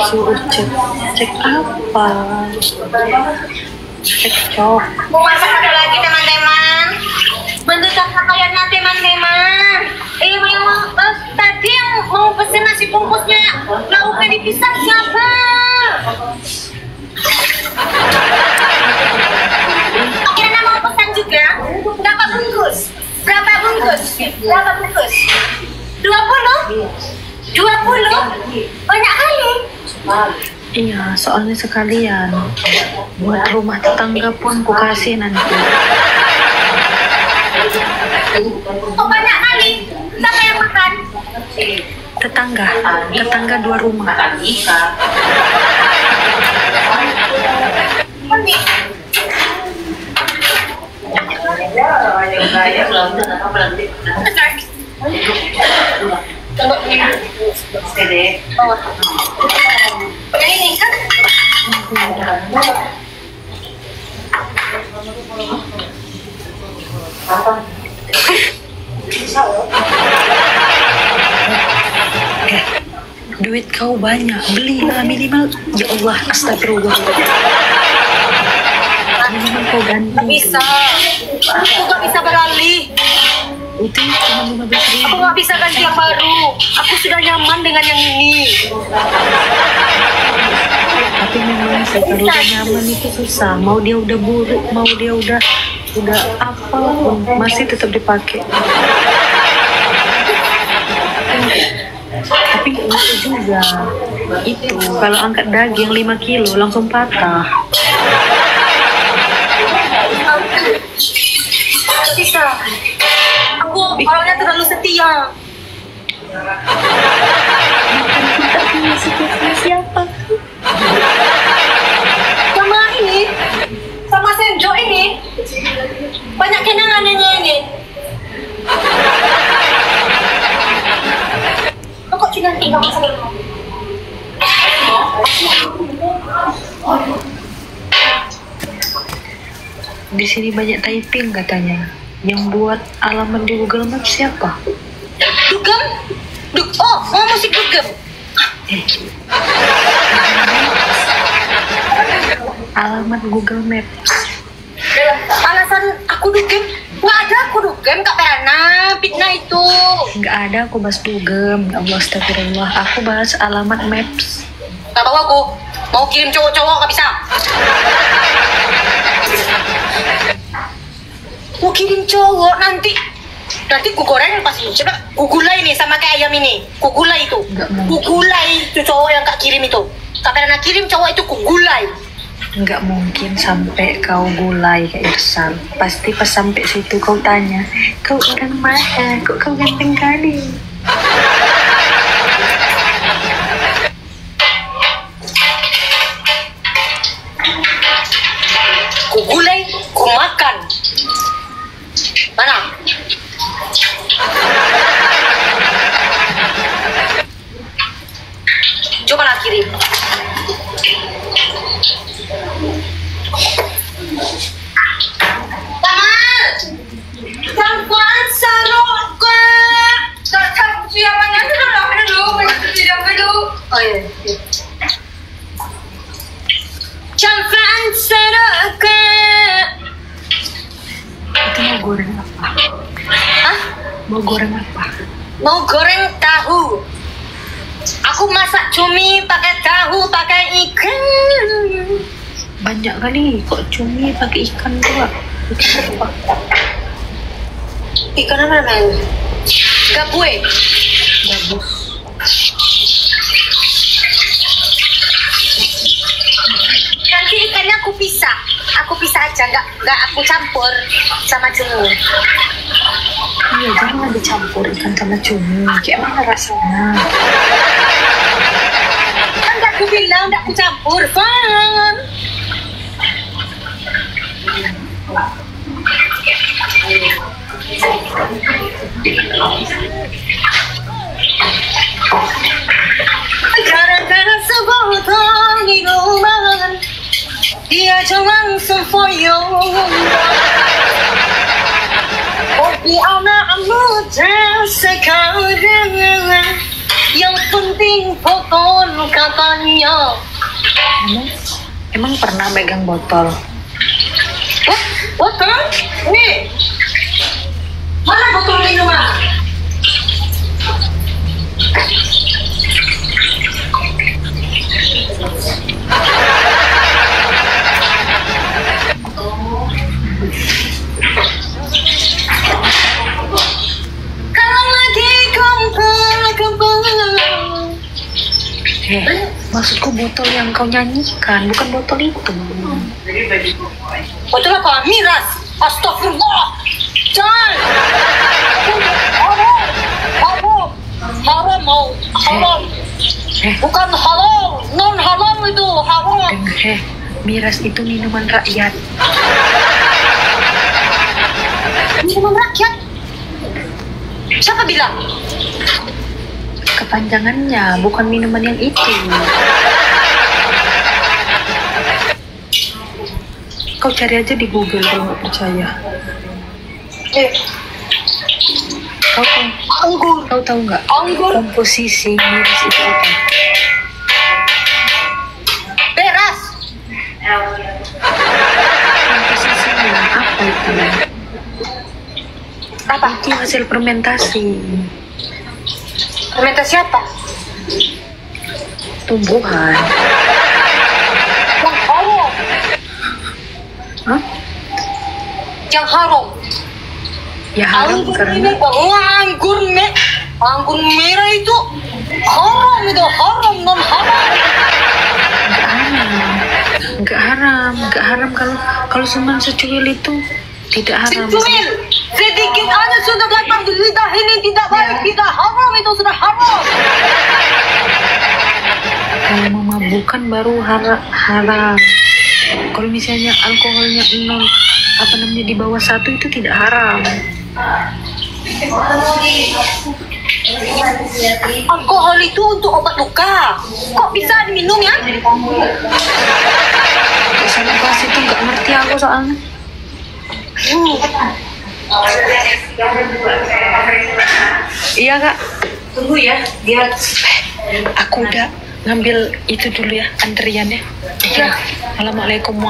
Suruh cek apa? Cekcok. Mau masak apa lagi teman-teman? Mendekat kalian teman-teman. Tadi yang mau pesen nasi bungkusnya lauknya dipisah siapa? Akhirnya mau pesan juga. Berapa bungkus? 20? Banyak kali. Iya, soalnya sekalian buat rumah tetangga pun ku kasih nanti. Oh, banyak kali. Siapa yang makan? Tetangga 2 rumah. Ini kan Duit kau banyak, belilah minimal. Ya Allah, astagfirullah. Minimal kau ganti. bisa. Aku gak bisa beralih. Itu cuma 15.000. Aku gak bisa ganti yang baru. Aku sudah nyaman dengan yang ini. Tapi memang sih kalau udah nyaman itu susah. Mau dia udah buruk, mau dia udah apa pun masih tetap dipakai. Tapi itu juga itu kalau angkat daging 5 kilo langsung patah. Bisa. Aku orangnya terlalu setia. Kita punya siapa? Sama ini, sama Senjo ini, banyak kenangannya ini. Kok cuma 3 masalah? Di sini banyak typing katanya. Yang buat alamat di Google Maps siapa? Dugem? Oh, musik Dugem. Alamat Google Maps. Alasan aku Dugem? Nggak ada aku Dugem, Kak Perana. Fitnah itu. Nggak ada aku bahas dugem. Ya Allah, astagfirullah. Aku bahas alamat Maps. Nggak tahu aku. Mau kirim cowok-cowok nggak bisa. Mau kirim cowok nanti ku goreng pasti. Coba ku gulai nih sama kayak ayam ini. Ku gulai itu. Ku gulai itu cowok yang Kak kirim itu. Kak Perana kirim cowok itu ku gulai. Nggak mungkin sampai kau gulai kayak Irsan. Pasti pas sampai situ kau tanya, kau orang mana? Kok kau ganteng kali? Ku gulai, ku makan. Mana? Coba lah kirim. Taman! Perempuan serok ke! Tak siapanya dulu. Oh iya. Perempuan serok ke! Itu mau goreng apa? Hah? Mau goreng apa? Mau goreng tahu. Aku masak cumi pakai tahu, pakai ikan. Banyak kali kok cumi pakai ikan juga. Ikan apa? Ikan apa namanya? Gabue. Gabus. Nanti ikannya aku pisah aja, nggak aku campur sama cumi. Iya, jangan dicampur ikan sama cumi. Kayak mana rasanya? Kan nggak aku bilang nggak aku campur, Fan. Gara-gara sebotol minuman, dia jangan sempoyong. Kopi anak muda sekarang penting foton katanya. Emang pernah megang botol? Botol? Nih. Mana botol minuman? Kalau lagi kumpul. Maksudku botol yang kau nyanyikan, bukan botol itu. Botol apa? Miras. Astagfirullah. Jangan. Haram mau. Haram. Bukan halal. Non halal itu haram. Miras itu minuman rakyat. Minuman rakyat? Siapa bilang? Kepanjangannya, bukan minuman yang itu. Kau cari aja di Google kalau nggak percaya. Kau tahu nggak? Komposisi miras itu apa? Beras. Komposisinya apa itu? Apa? Itu hasil fermentasi. Fermentasi apa? Tumbuhan. Yang haram. Hah? Yang haram. Ya haram Anggur karena ini bahwa anggur merah itu haram itu haram non halal. Nggak haram kalau cuma secuil itu tidak haram. Secuil sedikit aja sudah datang di lidah ini tidak baik, tidak haram itu sudah haram. Kalau memabukkan baru haram. Kalau misalnya alkoholnya 0, di bawah 1 itu tidak haram. Alkohol itu untuk obat luka. Kok bisa diminum ya? Sama kelas itu nggak ngerti aku soalnya. Iya kak. Tunggu ya, dia. Aku udah ngambil itu dulu ya antriannya. Iya. Assalamualaikum.